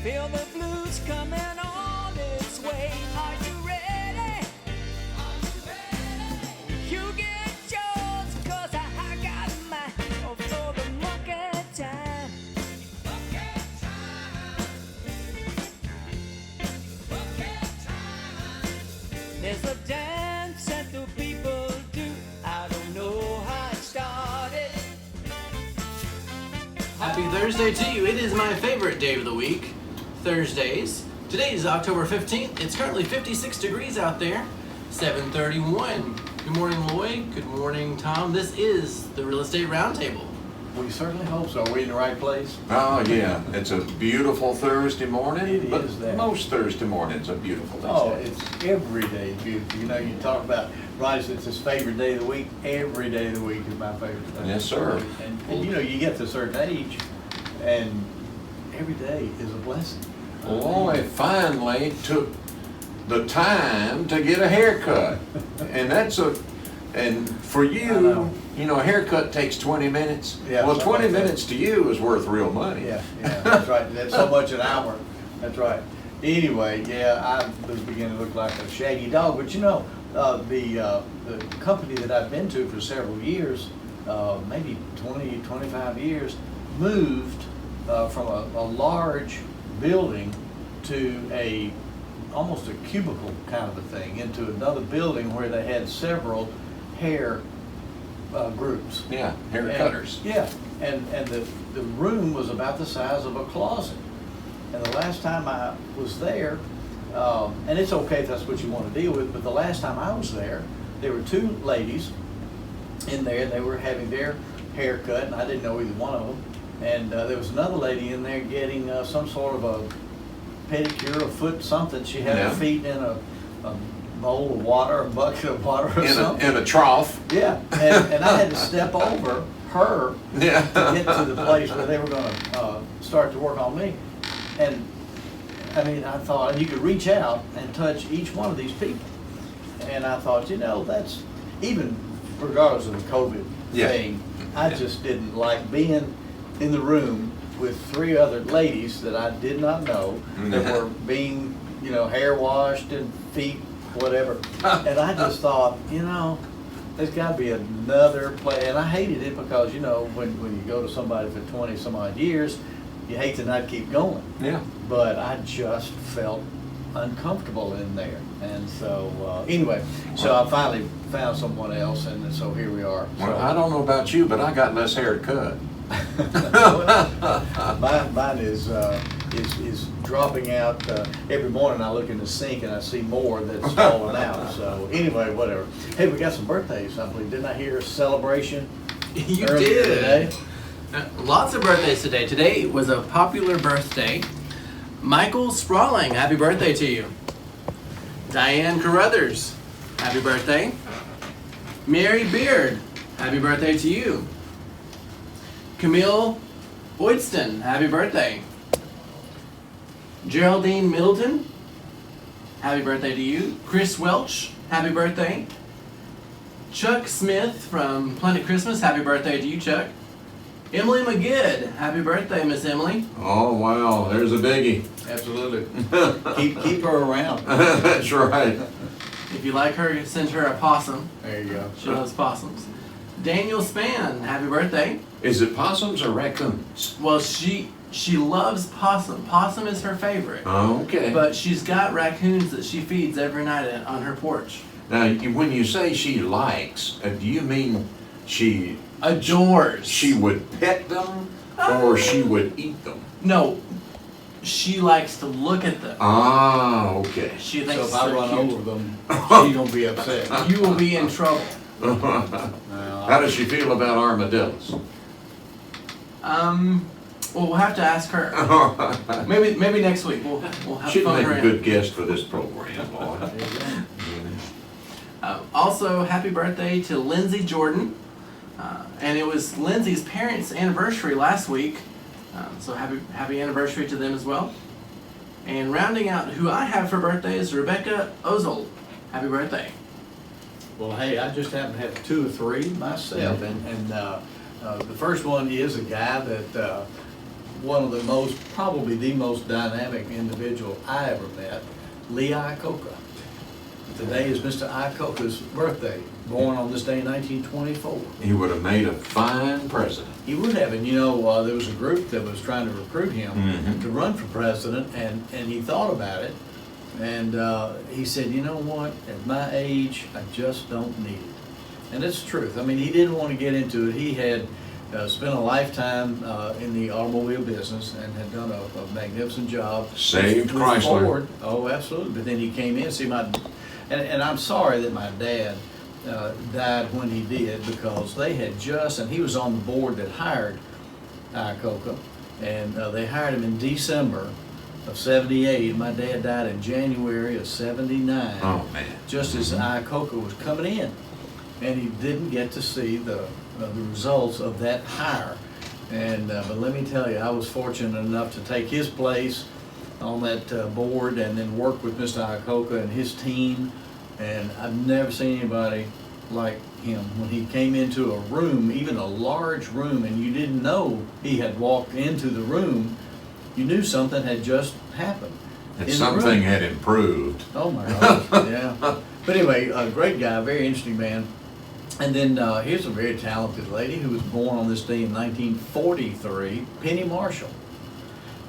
Feel the blues coming on its way. Are you ready? You get yours, 'cause I got mine. Oh, for the monkey time. There's a dance that the people do. I don't know how it started. Happy Thursday to you. It is my favorite day of the week, Thursdays. Today is October 15th. It's currently 56 degrees out there, 7:31. Good morning, Loy. Good morning, Tom. This is the Real Estate Roundtable. We certainly hope so. Are we in the right place? Oh, yeah. It's a beautiful Thursday morning. It but is that. Most Thursday mornings are beautiful these Oh, days. it's every day is beautiful. You know, you talk about, Ronnie said it's his favorite day of the week. Every day of the week is my favorite day. Yes, sir. And you know, you get to a certain age, and every day is a blessing. Loy finally took the time to get a haircut. And for I know. you know, a haircut takes 20 minutes. Yeah, Well, something 20 like that. minutes to you is worth real money. Yeah, that's right. That's so much an hour. That's right. Anyway, yeah, I was beginning to look like a shaggy dog, but you know, the company that I've been to for several years, maybe 20, 25 years, moved from a large building to almost a cubicle kind of a thing, into another building where they had several hair groups. Yeah, haircutters. Yeah, and the room was about the size of a closet. And the last time I was there, and it's okay if that's what you want to deal with, but the last time I was there were two ladies in there. They were having their hair cut, and I didn't know either one of them. And there was another lady in there getting some sort of a pedicure, a foot something. She had Yeah. her feet in a bowl of water, a bucket of water or something. In a trough. Yeah, and I had to step over her Yeah. to get to the place where they were going to start to work on me. And I mean, I thought, and you could reach out and touch each one of these people. And I thought, you know, that's, even regardless of the COVID Yeah. thing, I Yeah. just didn't like being in the room with three other ladies that I did not know that were being, you know, hair washed and feet, whatever. And I just thought, you know, there's got to be another place. And I hated it because, you know, when you go to somebody for 20 some odd years, you hate to not keep going. Yeah. But I just felt uncomfortable in there. And so, anyway, so I finally found someone else, and so here we are. Well, So, I don't know about you, but I got less hair to cut. mine is dropping out. Every morning I look in the sink and I see more that's falling out. So anyway, whatever. Hey, we got some birthdays, I believe. Didn't I hear a celebration? You earlier did. today? Lots of birthdays today. Today was a popular birthday. Michael Sprawling, happy birthday to you. Diane Carruthers, happy birthday. Mary Beard, happy birthday to you. Camille Boydston, happy birthday. Geraldine Middleton, happy birthday to you. Chris Welch, happy birthday. Chuck Smith from Planet Christmas, happy birthday to you, Chuck. Emily McGidd, happy birthday, Miss Emily. Oh, wow. There's a biggie. Absolutely. keep her around. That's right. If you like her, send her a possum. There you go. She loves possums. Daniel Spann, happy birthday. Is it possums or raccoons? Well, she loves possum. Possum is her favorite. Oh, okay. But she's got raccoons that she feeds every night on her porch. Now, when you say she likes, do you mean she Adores. she would pet them or she would eat them? No, she likes to look at them. Ah, okay. She So thinks if I they're run cute. over them, she's gonna be upset. You will be in trouble. How does she feel about armadillos? Well, we'll have to ask her. Maybe next week we'll have She'd phone make her a in. good guest for this program, Lloyd. Also, happy birthday to Lindsay Jordan. And it was Lindsay's parents' anniversary last week. So happy anniversary to them as well. And rounding out who I have for birthday is Rebecca Ozold. Happy birthday. Well, hey, I just happen to have two or three myself, Yeah. and the first one is a guy that one of the most, probably the most dynamic individual I ever met, Lee Iaccoca. Today is Mr. Iaccoca's birthday, born on this day in 1924. He would have made a fine president. He would have, and there was a group that was trying to recruit him to run for president, and he thought about it, and he said, you know what, at my age, I just don't need it. And it's the truth. I mean, he didn't want to get into it. He had spent a lifetime in the automobile business and had done a magnificent job. Saved with Chrysler. Ford. Oh, absolutely. But then he came in, see and I'm sorry that my dad died when he did, because they had just, and he was on the board that hired Iaccoca, and they hired him in December of '78. My dad died in January of '79. Oh, man. Just as Iaccoca was coming in, and he didn't get to see the results of that hire. And but let me tell you, I was fortunate enough to take his place on that board and then work with Mr. Iaccoca and his team. And I've never seen anybody like him. When he came into a room, even a large room, and you didn't know he had walked into the room, you knew something had just happened. That something had improved. Oh my gosh, yeah. But anyway, a great guy, very interesting man. And then here's a very talented lady who was born on this day in 1943, Penny Marshall.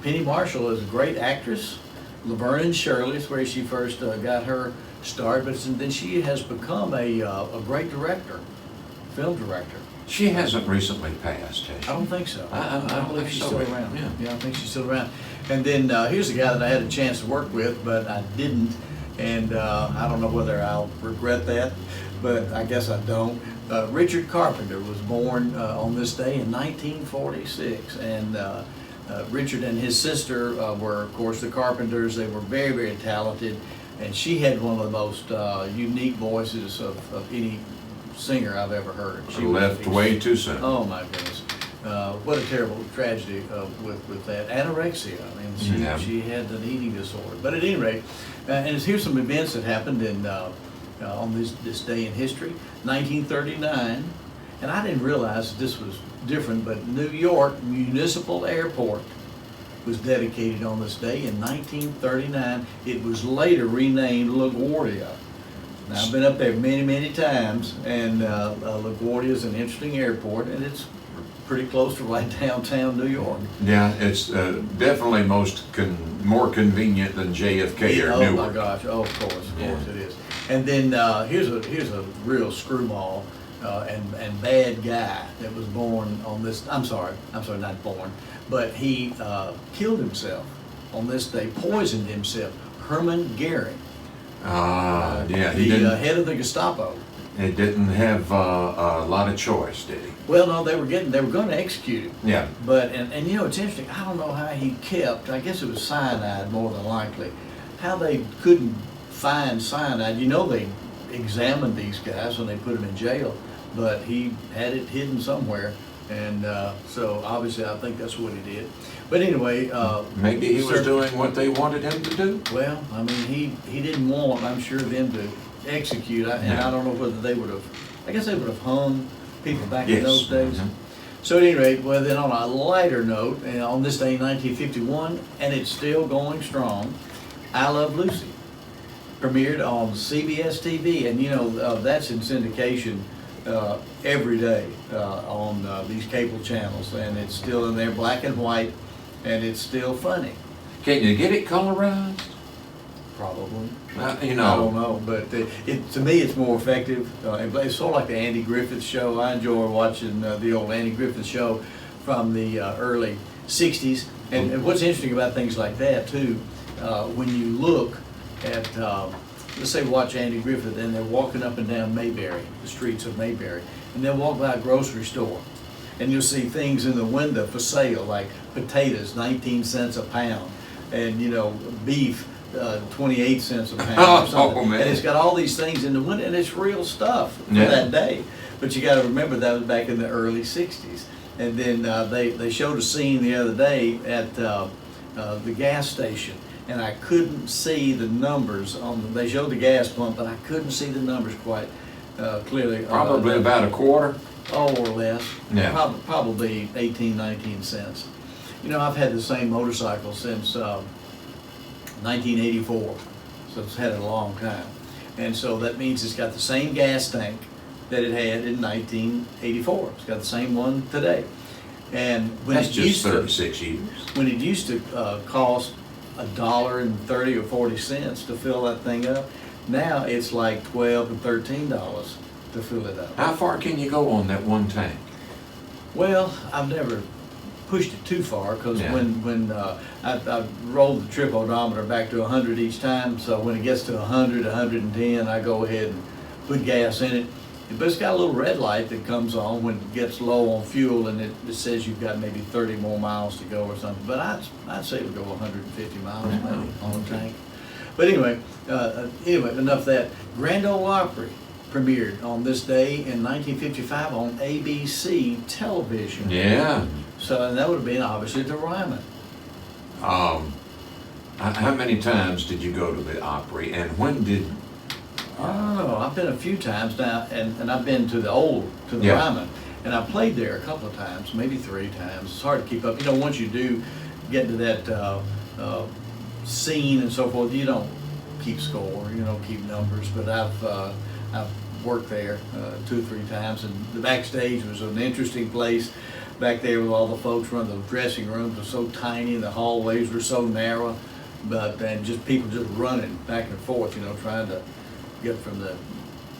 Penny Marshall is a great actress. Laverne and Shirley is where she first got her start, but then she has become a great director, film director. She hasn't recently passed, has she? I don't think so. I believe think she's so, still yeah. around. Yeah. I think she's still around. And then here's a guy that I had a chance to work with, but I didn't. And I don't know whether I'll regret that, but I guess I don't. Richard Carpenter was born on this day in 1946. And Richard and his sister were, of course, the Carpenters. They were very, very talented. And she had one of the most unique voices of any singer I've ever heard. She left way too soon. Oh my goodness. What a terrible tragedy with that. Anorexia. I mean, she had an eating disorder. But at any rate, and here's some events that happened on this day in history. 1939, and I didn't realize this was different, but New York Municipal Airport was dedicated on this day in 1939. It was later renamed LaGuardia. Now, I've been up there many, many times, and LaGuardia is an interesting airport, and it's pretty close to right downtown New York. Yeah, it's definitely more convenient than JFK or Newark. Oh my gosh! Oh, of course it is. And then here's a real screwball and bad guy that was born on this. I'm sorry, not born, but he killed himself on this day, poisoned himself. Hermann Goering. Yeah, he the didn't. head of the Gestapo. He didn't have a lot of choice, did he? Well, no, they were going to execute him. Yeah. But and it's interesting. I don't know how he kept. I guess it was cyanide more than likely. How they couldn't find cyanide. They examined these guys when they put them in jail, but he had it hidden somewhere, and so obviously I think that's what he did. But anyway, maybe he was doing what they wanted him to do. Well, I mean, he didn't want, I'm sure, them to execute. And I don't know whether they would have. I guess they would have hung people back in those days. So at any rate, well then on a lighter note, on this day in 1951, and it's still going strong, I Love Lucy premiered on CBS TV, and that's in syndication every day on these cable channels, and it's still in there, black and white, and it's still funny. Can you get it colorized? Probably. I I don't know, but to me it's more effective. It's sort of like the Andy Griffith Show. I enjoy watching the old Andy Griffith Show from the early 60s. And what's interesting about things like that too, when you look at, let's say watch Andy Griffith and they're walking up and down Mayberry, the streets of Mayberry, and they'll walk by a grocery store and you'll see things in the window for sale, like potatoes, 19 cents a pound, and beef, 28 cents a pound or something. Oh, man. And it's got all these things in the window, and it's real stuff for that day. But you got to remember that was back in the early 60s. And then they showed a scene the other day at the gas station, and I couldn't see the numbers they showed the gas pump, but I couldn't see the numbers quite clearly. Probably about a quarter. Oh, or less. Yeah. Probably 18, 19 cents. You know, I've had the same motorcycle since 1984, so it's had it a long time. And so that means it's got the same gas tank that it had in 1984. It's got the same one today. And when That's it just used 36 years. when it used to cost $1.30 or 40 cents to fill that thing up, now it's like $12 and $13 to fill it up. How far can you go on that one tank? Well, I've never pushed it too far, because Yeah. when I rolled the trip odometer back to 100 each time, so when it gets to 100, 110, I go ahead and put gas in it. But it's got a little red light that comes on when it gets low on fuel, and it says you've got maybe 30 more miles to go or something. But I'd say it would go 150 miles maybe on the tank. But anyway, enough of that. Grand Ole Opry premiered on this day in 1955 on ABC television. Yeah. So, and that would have been obviously the Ryman. How many times did you go to the Opry, and when did? I don't know. I've been a few times now, and I've been to the Yeah. Ryman, and I played there a couple of times, maybe 3 times. It's hard to keep up. You know, once you do get to that scene and so forth, you don't keep score, you don't keep numbers. But I've worked there 2 or 3 times, and the backstage was an interesting place. Back there with all the folks running the dressing rooms were so tiny, and the hallways were so narrow, and just people just running back and forth, you know, trying to get from the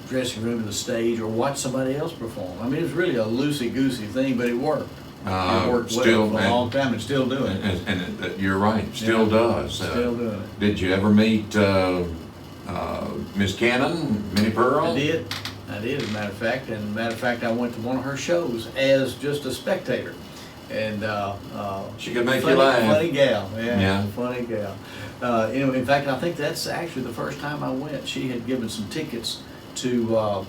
dressing room to the stage or watch somebody else perform. I mean, it was really a loosey-goosey thing, but it worked. It worked well for a long time, and still doing it. And you're right, still does. Still doing it. Did you ever meet Miss Cannon, Minnie Pearl? I did, as a matter of fact. And matter of fact, I went to one of her shows as just a spectator. And She could make funny, you laugh. funny gal, Yeah. funny gal. You know, in fact, I think that's actually the first time I went. She had given some tickets to a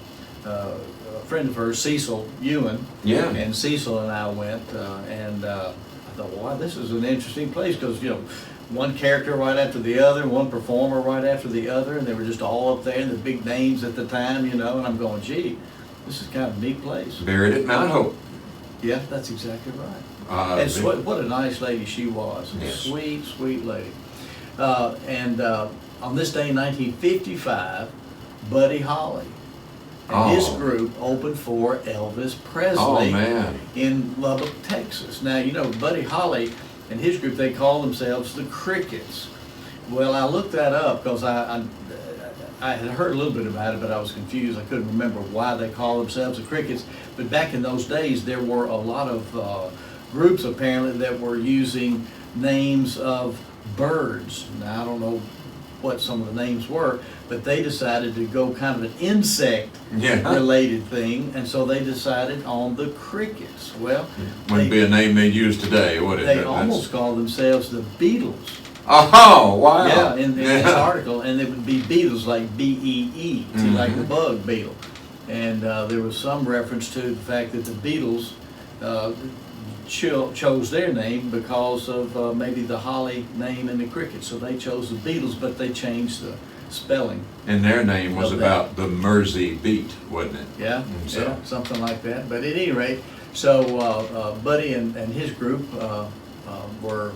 friend of hers, Cecil Ewan. Yeah. And Cecil and I went, and I thought, well, wow, this is an interesting place, because, you know, one character right after the other, one performer right after the other, and they were just all up there, and the big names at the time, you know, and I'm going, gee, this is kind of a neat place. Buried at Mount Hope. Yeah, that's exactly right. And what a nice lady she was. Yes. Sweet, sweet lady. And on this day in 1955, Buddy Holly and his group opened for Elvis Presley in Lubbock, Texas. Now, you know, Buddy Holly and his group, they call themselves the Crickets. Well, I looked that up because I had heard a little bit about it, but I was confused. I couldn't remember why they call themselves the Crickets. But back in those days, there were a lot of groups apparently that were using names of birds. Now, I don't know what some of the names were, but they decided to go kind of an insect related thing, and so they decided on the Crickets. Well, wouldn't be a name they'd use today, would it? They almost called themselves the Beatles. Oh, wow. Yeah, in this article, and it would be Beatles, like B-E-E, like the bug beetle. And there was some reference to the fact that the Beatles chose their name because of maybe the Holly name and the Cricket. So they chose the Beatles, but they changed the spelling. And their name was about the Mersey beat, wasn't it? Yeah, yeah, something like that. But at any rate, so Buddy and his group were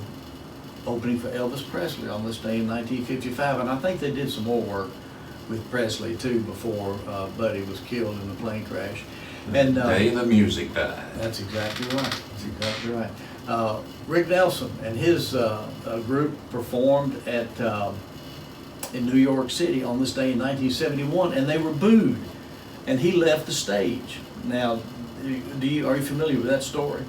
opening for Elvis Presley on this day in 1955. And I think they did some more work with Presley too before Buddy was killed in the plane crash. And day the music died. That's exactly right. That's exactly right. Rick Nelson and his group performed at in New York City on this day in 1971, and they were booed, and he left the stage. Now, are you familiar with that story?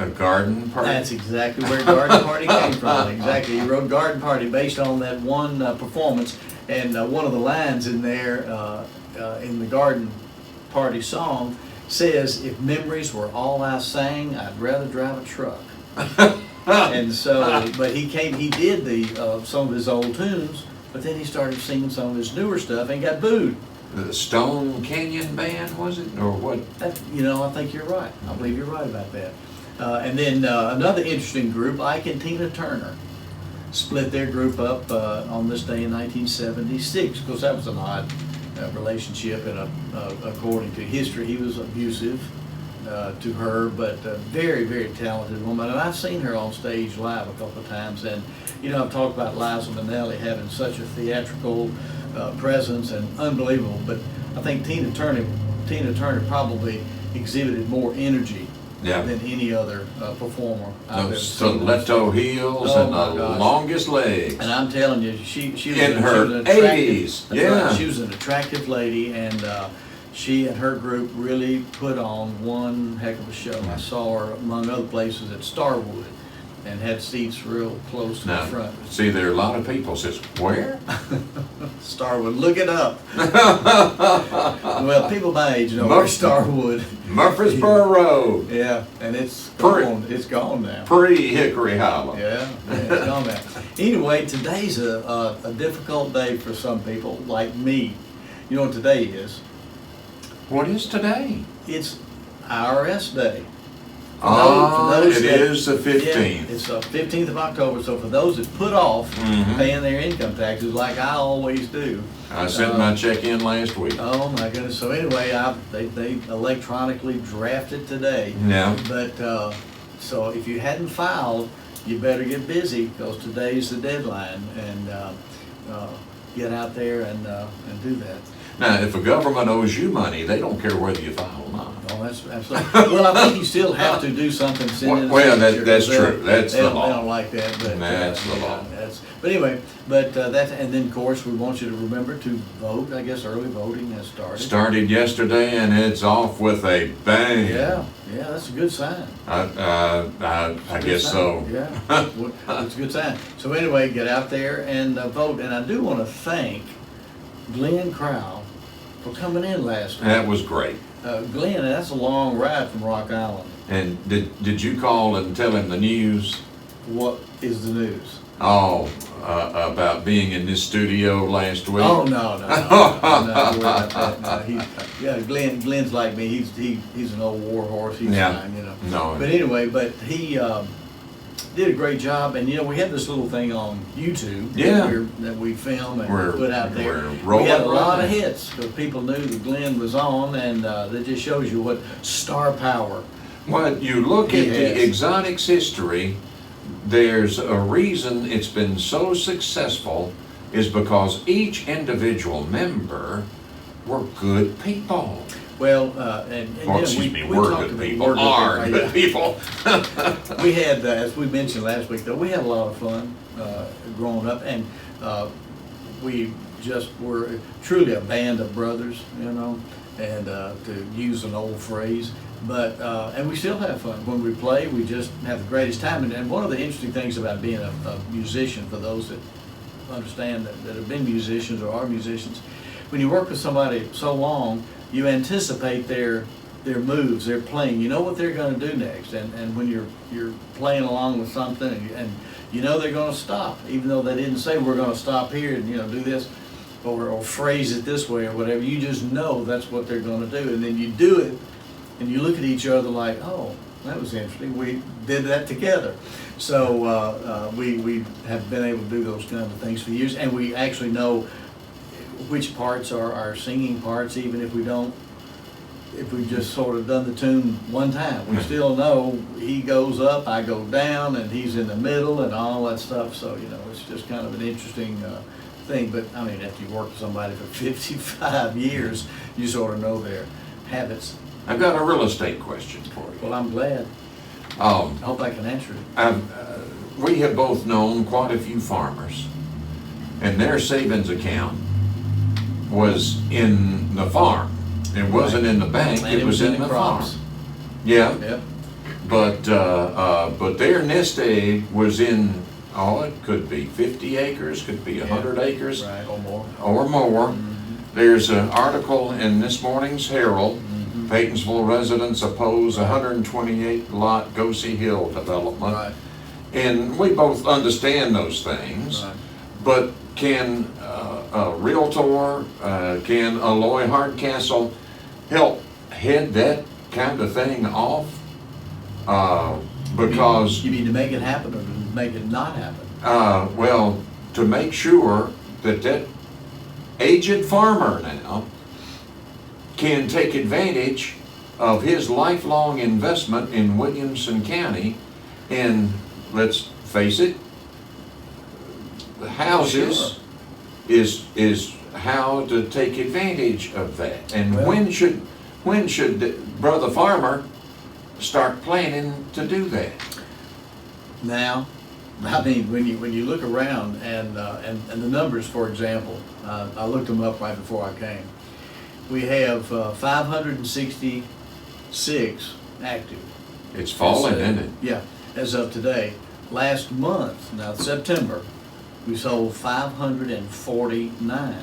A garden party? That's exactly where Garden Party came from. Exactly. He wrote Garden Party based on that one performance, and one of the lines in there in the Garden Party song says, "If memories were all I sang, I'd rather drive a truck." And so, but he did the some of his old tunes, but then he started singing some of his newer stuff and got booed. The Stone Canyon Band, was it, or what? You know, I think you're right. I believe you're right about that. And then another interesting group, Ike and Tina Turner, split their group up on this day in 1976, because that was an odd relationship, and according to history, he was abusive to her, but a very, very talented woman. And I've seen her on stage live a couple of times. And, you know, I've talked about Liza Minnelli having such a theatrical presence and unbelievable. But I think Tina Turner probably exhibited more energy than any other performer I've ever Those seen. stiletto heels Oh, and my the gosh. longest legs. And I'm telling you, she was In her she was an attractive- 80s, that's yeah. right, she was an attractive lady, and she and her group really put on one heck of a show. I saw her, among other places, at Starwood, and had seats real close to the Now, front. see, there are a lot of people says, where? Starwood, look it up. Well, people my age know where Starwood. Murfreesboro Road, Yeah, and it's Pretty. gone. It's gone now. pre-Hickory Hollow. Yeah, it's gone now. Anyway, today's a difficult day for some people, like me. You know what today is? What is today? It's IRS Day. It that- is the 15th. Yeah, it's the 15th of October, so for those that put off Mhm. paying their income taxes, like I always do. I sent my check in last week. Oh my goodness, so anyway, they electronically drafted today. Yeah. But, so if you hadn't filed, you better get busy, because today's the deadline, and get out there and do that. Now, if a government owes you money, they don't care whether you file or not. Oh, that's absolutely. Well, I think you still have to do something. Send in a Well, signature, that's 'cause true. That's the law. They don't like that, but That's the law. But anyway, and then of course we want you to remember to vote. I guess early voting has started. Started yesterday and it's off with a bang. Yeah, that's a good sign. I guess so. Yeah, it's a good sign. So anyway, get out there and vote. And I do want to thank Glenn Crowell for coming in last week. That was great. Glenn, that's a long ride from Rock Island. And did you call and tell him the news? What is the news? Oh, about being in this studio last week? Oh, no. I'm not worried about that. No, Glenn's like me. He's an old war horse. He's Yeah. fine, you know. No. But anyway, he did a great job. And, you know, we had this little thing on YouTube Yeah. that we film and We're- put out there. we're We rolling had a lot right of now. hits because people knew that Glenn was on, and that just shows you what star power. Well, you look He at the has. Exotics history, there's a reason it's been so successful is because each individual member were good people. Well, and Or, yeah, excuse me, we were talked good about- people, were good are people, good yeah. people. We had, as we mentioned last week, though, we had a lot of fun growing up, and we just were truly a band of brothers, you know, and to use an old phrase. But and we still have fun when we play. We just have the greatest time. And one of the interesting things about being a musician, for those that understand that have been musicians or are musicians, when you work with somebody so long, you anticipate their moves, their playing. You know what they're going to do next, and when you're playing along with something, and you know they're going to stop, even though they didn't say we're going to stop here and do this, or phrase it this way or whatever. You just know that's what they're going to do, and then you do it, and you look at each other like, oh, that was interesting. We did that together. So we have been able to do those kinds of things for years, and we actually know which parts are our singing parts, even if we don't. If we've just sort of done the tune one time, we still know he goes up, I go down, and he's in the middle, and all that stuff. So it's just kind of an interesting thing. But I mean, after you work with somebody for 55 years, you sort of know their habits. I've got a real estate question for you. Well, I'm glad. I Um, hope I can answer it. we have both known quite a few farmers, and their savings account was in the farm. It wasn't in the bank, And it was in the farm. crops. Yeah, Yep. but their nest egg was in, it could be 50 acres, could be 100 acres Right, or more. or more. Mhm. There's an article in this morning's Herald, Mhm. Paytonsville residents oppose 128 lot Goosey Hill development. Right. And we both understand those things, Right. but can a Realtor, can a Loy Hardcastle help head that kind of thing off? Because, You mean to make it happen or to make it not happen? well, to make sure that aged farmer now can take advantage of his lifelong investment in Williamson County, and let's face it, the houses Sure. is how to take advantage of that. And Well- when should Brother Farmer start planning to do that? Now, I mean, when you look around and the numbers, for example, I looked them up right before I came. We have 566 active. It's falling, As, isn't it? Yeah, as of today. Last month, now September, we sold 549.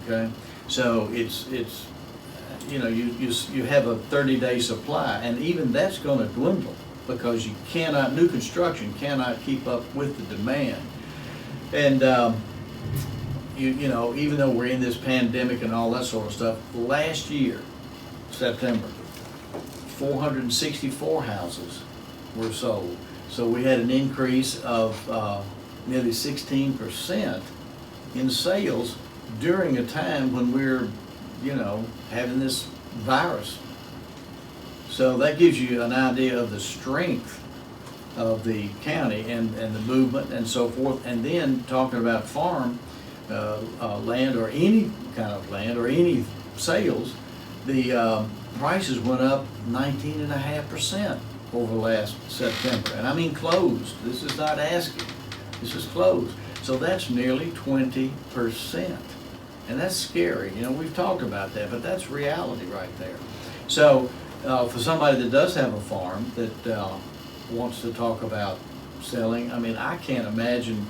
Okay, so it's you know, you have a 30-day supply, and even that's going to dwindle because you cannot, new construction cannot keep up with the demand. And you know, even though we're in this pandemic and all that sort of stuff, last year, September, 464 houses were sold. So we had an increase of nearly 16% in sales during a time when we're, you know, having this virus. So that gives you an idea of the strength of the county and the movement and so forth. And then talking about farm land or any kind of land or any sales, the prices went up 19.5% over last September. And I mean closed. This is not asking. This is closed. So that's nearly 20%. And that's scary. You know, we've talked about that, but that's reality right there. So for somebody that does have a farm that wants to talk about selling, I mean, I can't imagine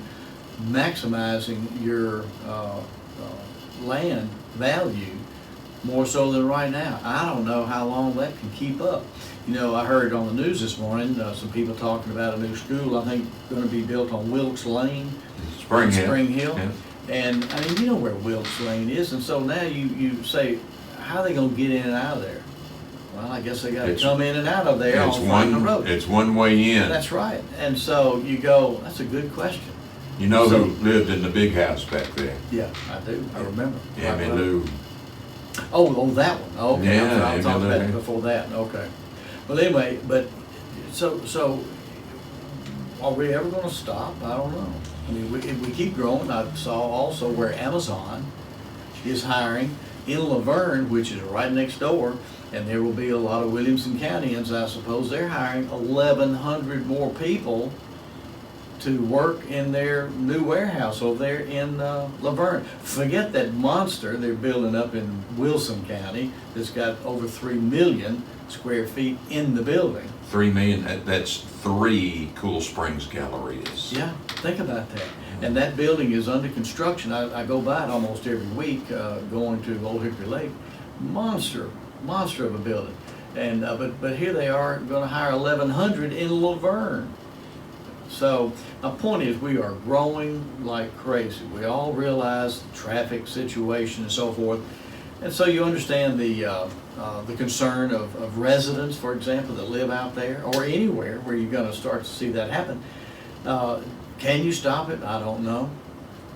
maximizing your land value more so than right now. I don't know how long that can keep up. You know, I heard on the news this morning some people talking about a new school, I think going to be built on Wilkes Lane. Spring Hill. Spring Hill. Yeah. And I mean, you know where Wilkes Lane is, and so now you say, how are they gonna get in and out of there? Well, I guess they gotta come in and out of there on Franklin Road. It's one way in. That's right. And so you go, that's a good question. You know So- who lived in the big house back there? Yeah, I do. I remember. Emmy Right, well. Lou. Oh, that one. Okay, Yeah, I'm talking Emmy about Lou. it before that. Okay. Well, anyway, but so are we ever gonna stop? I don't know. I mean, if we keep growing. I saw also where Amazon is hiring in Laverne, which is right next door, and there will be a lot of Williamson Countyans, I suppose. They're hiring 1,100 more people to work in their new warehouse over there in Laverne. Forget that monster they're building up in Wilson County that's got over 3 million square feet in the building. 3 million, that's 3 Cool Springs Gallerias. Yeah, think about that. And that building is under construction. I go by it almost every week going to Old Hickory Lake. Monster of a building. And but here they are going to hire 1,100 in Laverne. So my point is, we are growing like crazy. We all realize the traffic situation and so forth. And so you understand the concern of residents, for example, that live out there or anywhere where you're going to start to see that happen. Can you stop it? I don't know.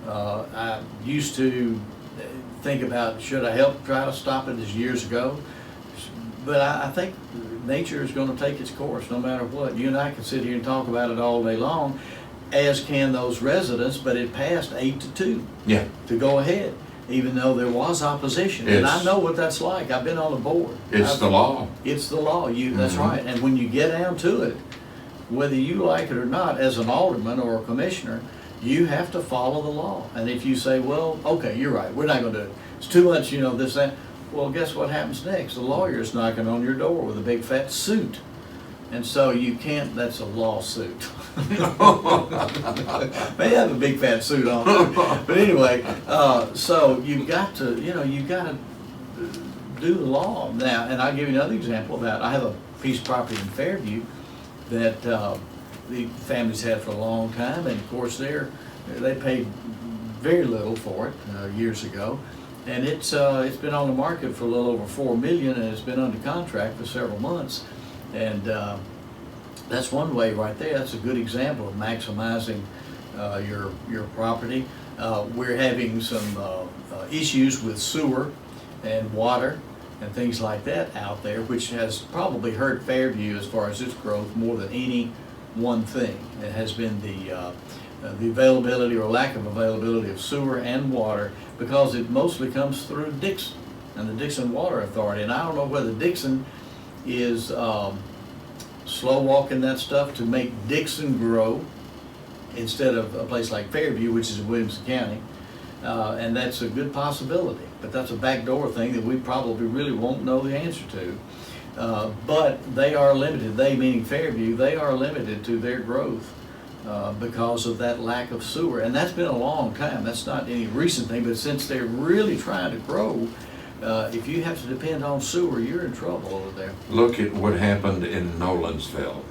I used to think about, should I help try to stop it as years ago? But I think nature is going to take its course no matter what. You and I can sit here and talk about it all day long, as can those residents, but it passed 8-2 Yeah. to go ahead, even though there was opposition. And I know what that's like. I've been on the board. It's the law. It's the law. That's Mhm. right. And when you get down to it, whether you like it or not, as an alderman or a commissioner, you have to follow the law. And if you say, well, okay, you're right, we're not going to do it. It's too much, you know, this, that. Well, guess what happens next? The lawyer's knocking on your door with a big fat suit. And so you can't, that's a lawsuit. May have a big fat suit on. But anyway, so you've got to, you know, you've got to do the law now. And I'll give you another example of that. I have a piece of property in Fairview that the family's had for a long time, and of course they paid very little for it years ago, and it's been on the market for a little over $4 million, and it's been under contract for several months, and that's one way right there. That's a good example of maximizing your property. We're having some issues with sewer and water. and things like that out there, which has probably hurt Fairview as far as its growth more than any one thing. It has been the availability or lack of availability of sewer and water, because it mostly comes through Dixon and the Dixon Water Authority. And I don't know whether Dixon is slow walking that stuff to make Dixon grow instead of a place like Fairview, which is in Williamson County. And that's a good possibility, but that's a backdoor thing that we probably really won't know the answer to. But they are limited, they meaning Fairview, they are limited to their growth because of that lack of sewer. And that's been a long time, that's not any recent thing, but since they're really trying to grow, if you have to depend on sewer, you're in trouble over there. Look at what happened in Nolensville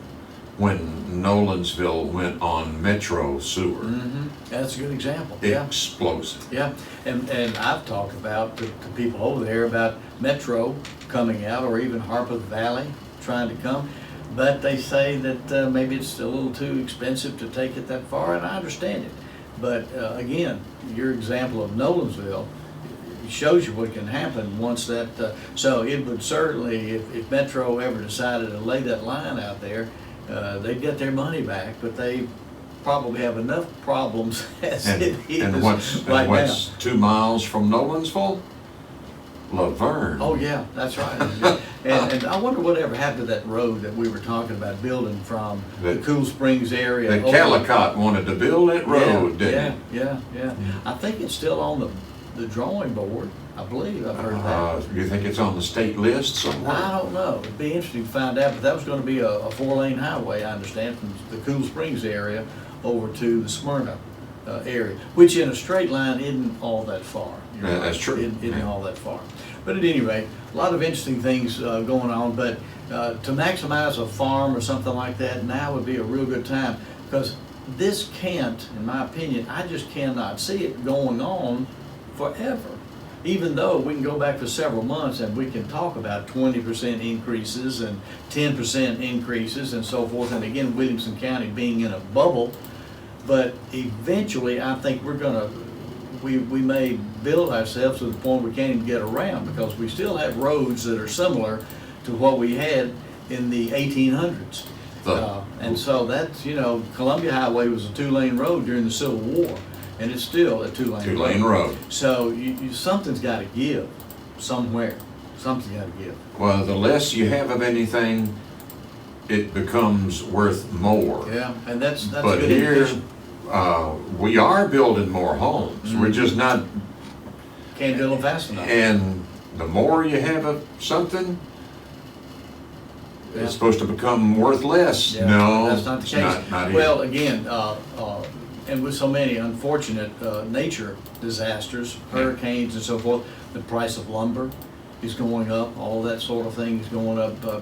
when Nolensville went on Metro sewer. Mm-hmm. That's a good example. Yeah. Explosive. Yeah, and I've talked about to people over there about Metro coming out, or even Harpeth Valley trying to come, but they say that maybe it's a little too expensive to take it that far, and I understand it. But again, your example of Nolensville shows you what can happen once that, so it would certainly, if Metro ever decided to lay that line out there, they'd get their money back, but they probably have enough problems as it is and what's 2 miles from Nolensville? Laverne. Oh yeah, that's right. and I wonder whatever happened to that road that we were talking about building from the Cool Springs area. The Callicott wanted to build that road, didn't it? Yeah. I think it's still on the drawing board. I believe I've heard that. You think it's on the state list somewhere? I don't know. It'd be interesting to find out, but that was going to be a 4-lane highway, I understand, from the Cool Springs area over to the Smyrna area, which in a straight line isn't all that far. Yeah, that's true. Isn't all that far. But at any rate, a lot of interesting things going on, but to maximize a farm or something like that, now would be a real good time, because this can't, in my opinion, I just cannot see it going on forever. Even though we can go back for several months and we can talk about 20% increases and 10% increases and so forth, and again, Williamson County being in a bubble, but eventually I think we may build ourselves to the point we can't even get around, because we still have roads that are similar to what we had in the 1800s. And so that's, Columbia Highway was a 2-lane road during the Civil War, and it's still a 2-lane road. So something's got to give somewhere. Something's got to give. Well, the less you have of anything, it becomes worth more. Yeah, and that's but a good here, indication. We are building more homes. Mm-hmm. We're just not. Can't build them fast enough. And the more you have of something, it's supposed to become worth less. Yeah, no, that's not the case. Not well, again, and with so many unfortunate nature disasters, hurricanes and so forth, the price of lumber is going up. All that sort of thing is going up